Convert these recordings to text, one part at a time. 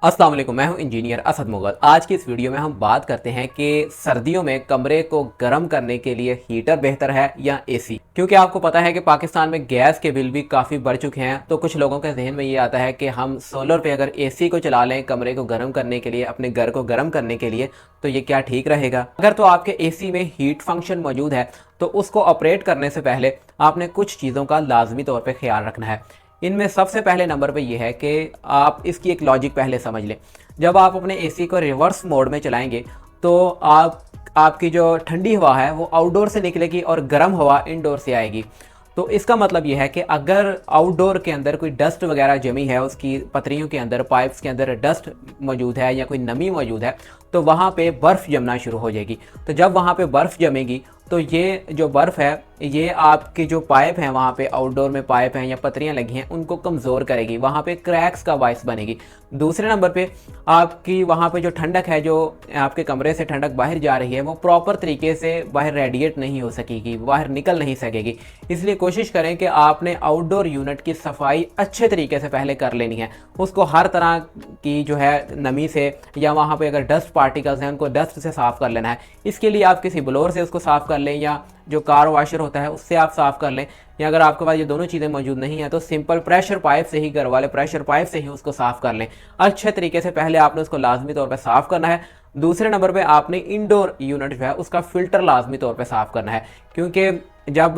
अस्सलाम वालेकुम, मैं हूं इंजीनियर असद मुगल। आज की इस वीडियो में हम बात करते हैं कि सर्दियों में कमरे को गर्म करने के लिए हीटर बेहतर है या एसी। क्योंकि आपको पता है कि पाकिस्तान में गैस के बिल भी काफ़ी बढ़ चुके हैं, तो कुछ लोगों के जहन में ये आता है कि हम सोलर पे अगर एसी को चला लें कमरे को गर्म करने के लिए, अपने घर को गर्म करने के लिए, तो ये क्या ठीक रहेगा। अगर तो आपके एसी में हीट फंक्शन मौजूद है तो उसको ऑपरेट करने से पहले आपने कुछ चीज़ों का लाजमी तौर पर ख्याल रखना है। इनमें सबसे पहले नंबर पे ये है कि आप इसकी एक लॉजिक पहले समझ लें। जब आप अपने एसी को रिवर्स मोड में चलाएंगे तो आपकी जो ठंडी हवा है वो आउटडोर से निकलेगी और गर्म हवा इनडोर से आएगी। तो इसका मतलब ये है कि अगर आउटडोर के अंदर कोई डस्ट वगैरह जमी है, उसकी पतरियों के अंदर, पाइप्स के अंदर डस्ट मौजूद है या कोई नमी मौजूद है, तो वहाँ पे बर्फ़ जमना शुरू हो जाएगी। तो जब वहाँ पे बर्फ़ जमेगी तो ये जो बर्फ़ है ये आपके जो पाइप हैं, वहाँ पे आउटडोर में पाइप हैं या पतरियाँ लगी हैं, उनको कमज़ोर करेगी, वहाँ पे क्रैक्स का बायस बनेगी। दूसरे नंबर पे आपकी वहाँ पे जो ठंडक है, जो आपके कमरे से ठंडक बाहर जा रही है, वो प्रॉपर तरीके से बाहर रेडिएट नहीं हो सकेगी, बाहर निकल नहीं सकेगी। इसलिए कोशिश करें कि आपने आउटडोर यूनिट की सफाई अच्छे तरीके से पहले कर लेनी है। उसको हर तरह की जो है नमी से या वहाँ पे अगर डस्ट पार्टिकल्स हैं उनको डस्ट से साफ़ कर लेना है। इसके लिए आप किसी ब्लोअर से उसको साफ़ कर लें या जो कार वॉशर होता है उससे आप साफ़ कर लें, या अगर आपके पास ये दोनों चीज़ें मौजूद नहीं है तो सिंपल प्रेशर पाइप से ही, घर वाले प्रेशर पाइप से ही उसको साफ़ कर लें। अच्छे तरीके से पहले आपने उसको लाजमी तौर पर साफ़ करना है। दूसरे नंबर पे आपने इंडोर यूनिट जो है उसका फ़िल्टर लाजमी तौर पे साफ़ करना है, क्योंकि जब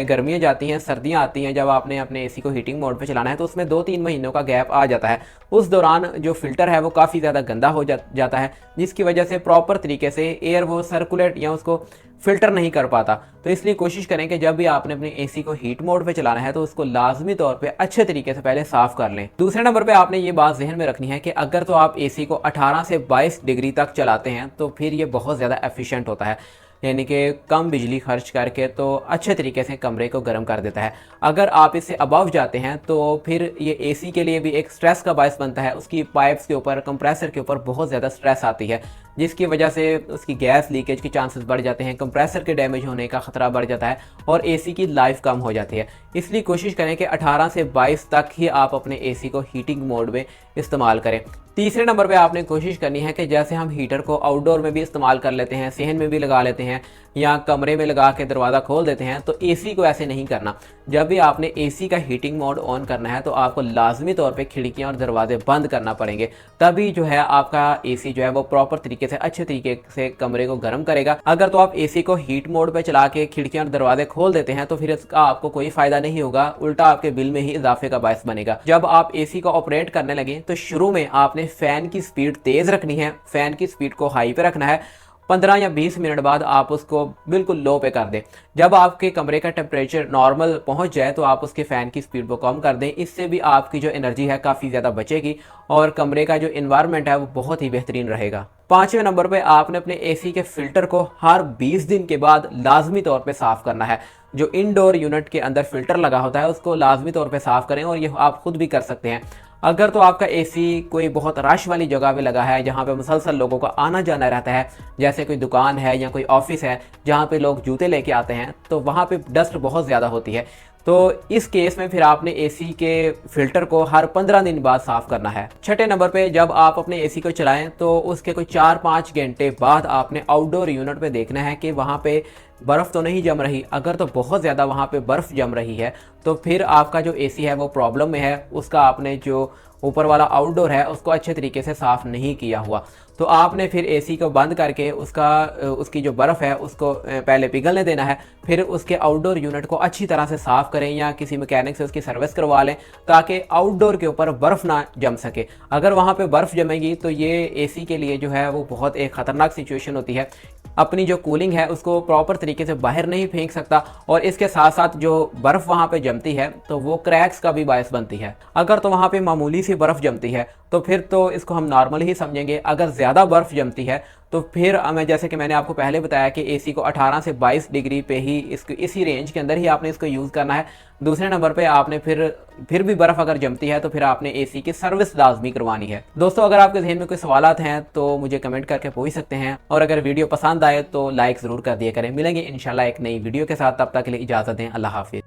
गर्मियाँ जाती हैं, सर्दियाँ आती हैं, जब आपने अपने एसी को हीटिंग मोड पे चलाना है तो उसमें 2-3 महीनों का गैप आ जाता है। उस दौरान जो फ़िल्टर है वो काफ़ी ज़्यादा गंदा हो जाता है, जिसकी वजह से प्रॉपर तरीके से एयर वो सर्कुलेट या उसको फ़िल्टर नहीं कर पाता। तो इसलिए कोशिश करें कि जब भी आपने अपने एसी को हीट मोड पे चलाना है तो उसको लाजमी तौर पे अच्छे तरीके से पहले साफ़ कर लें। दूसरे नंबर पे आपने ये बात जहन में रखनी है कि अगर तो आप एसी को 18 से 22 डिग्री तक चलाते हैं तो फिर ये बहुत ज़्यादा एफिशिएंट होता है, यानी कि कम बिजली खर्च करके तो अच्छे तरीके से कमरे को गर्म कर देता है। अगर आप इससे अबव जाते हैं तो फिर ये एसी के लिए भी एक स्ट्रेस का बायस बनता है। उसकी पाइप्स के ऊपर, कंप्रेसर के ऊपर बहुत ज़्यादा स्ट्रेस आती है, जिसकी वजह से उसकी गैस लीकेज के चांसेस बढ़ जाते हैं, कंप्रेसर के डैमेज होने का ख़तरा बढ़ जाता है और एसी की लाइफ कम हो जाती है। इसलिए कोशिश करें कि 18 से 22 तक ही आप अपने एसी को हीटिंग मोड में इस्तेमाल करें। तीसरे नंबर पे आपने कोशिश करनी है कि जैसे हम हीटर को आउटडोर में भी इस्तेमाल कर लेते हैं, सेहन में भी लगा लेते हैं या कमरे में लगा के दरवाज़ा खोल देते हैं, तो एसी को ऐसे नहीं करना। जब भी आपने एसी का हीटिंग मोड ऑन करना है तो आपको लाजमी तौर पे खिड़कियां और दरवाजे बंद करना पड़ेंगे, तभी जो है आपका एसी जो है वो प्रॉपर तरीके से, अच्छे तरीके से कमरे को गर्म करेगा। अगर तो आप एसी को हीट मोड पे चला के खिड़कियां और दरवाजे खोल देते हैं तो फिर इसका आपको कोई फायदा नहीं होगा, उल्टा आपके बिल में ही इजाफे का बायस बनेगा। जब आप एसी को ऑपरेट करने लगे तो शुरू में आपने फैन की स्पीड तेज़ रखनी है, फैन की स्पीड को हाई पे रखना है। 15 या 20 मिनट बाद आप उसको बिल्कुल लो पे कर दें। जब आपके कमरे का टेम्परेचर नॉर्मल पहुंच जाए तो आप उसके फ़ैन की स्पीड को कम कर दें। इससे भी आपकी जो एनर्जी है काफ़ी ज़्यादा बचेगी और कमरे का जो इन्वायरमेंट है वो बहुत ही बेहतरीन रहेगा। पाँचवें नंबर पे आपने अपने एसी के फ़िल्टर को हर 20 दिन के बाद लाजमी तौर पे साफ़ करना है। जो इंडोर यूनिट के अंदर फ़िल्टर लगा होता है उसको लाजमी तौर पे साफ़ करें, और ये आप खुद भी कर सकते हैं। अगर तो आपका एसी कोई बहुत रश वाली जगह पे लगा है, जहाँ पे मुसलसल लोगों का आना जाना रहता है, जैसे कोई दुकान है या कोई ऑफिस है जहाँ पे लोग जूते लेके आते हैं, तो वहाँ पे डस्ट बहुत ज़्यादा होती है। तो इस केस में फिर आपने एसी के फ़िल्टर को हर 15 दिन बाद साफ़ करना है। छठे नंबर पे जब आप अपने एसी को चलाएं तो उसके कोई 4-5 घंटे बाद आपने आउटडोर यूनिट पे देखना है कि वहाँ पे बर्फ़ तो नहीं जम रही। अगर तो बहुत ज़्यादा वहाँ पे बर्फ़ जम रही है तो फिर आपका जो एसी है वो प्रॉब्लम में है, उसका आपने जो ऊपर वाला आउटडोर है उसको अच्छे तरीके से साफ़ नहीं किया हुआ। तो आपने फिर एसी को बंद करके उसकी जो बर्फ़ है उसको पहले पिघलने देना है, फिर उसके आउटडोर यूनिट को अच्छी तरह से साफ़ करें या किसी मैकेनिक से उसकी सर्विस करवा लें ताकि आउटडोर के ऊपर बर्फ़ ना जम सके। अगर वहाँ पे बर्फ़ जमेगी तो ये एसी के लिए जो है वो बहुत एक ख़तरनाक सिचुएशन होती है। अपनी जो कूलिंग है उसको प्रॉपर तरीके से बाहर नहीं फेंक सकता, और इसके साथ साथ जो बर्फ़ वहाँ पे जमती है तो वो क्रैक्स का भी बायस बनती है। अगर तो वहाँ पे मामूली सी बर्फ़ जमती है तो फिर तो इसको हम नॉर्मल ही समझेंगे। अगर ज़्यादा बर्फ़ जमती है तो फिर हमें, जैसे कि मैंने आपको पहले बताया कि एसी को 18 से 22 डिग्री पे ही, इसको इसी रेंज के अंदर ही आपने इसको यूज़ करना है। दूसरे नंबर पे आपने फिर भी बर्फ़ अगर जमती है तो फिर आपने एसी की सर्विस लाजमी करवानी है। दोस्तों, अगर आपके जहन में कोई सवालात हैं तो मुझे कमेंट करके पूछ सकते हैं, और अगर वीडियो पसंद आए तो लाइक ज़रूर कर दिया करें। मिलेंगे इंशाल्लाह एक नई वीडियो के साथ, तब तक के लिए इजाज़त दें। अल्लाह हाफिज़।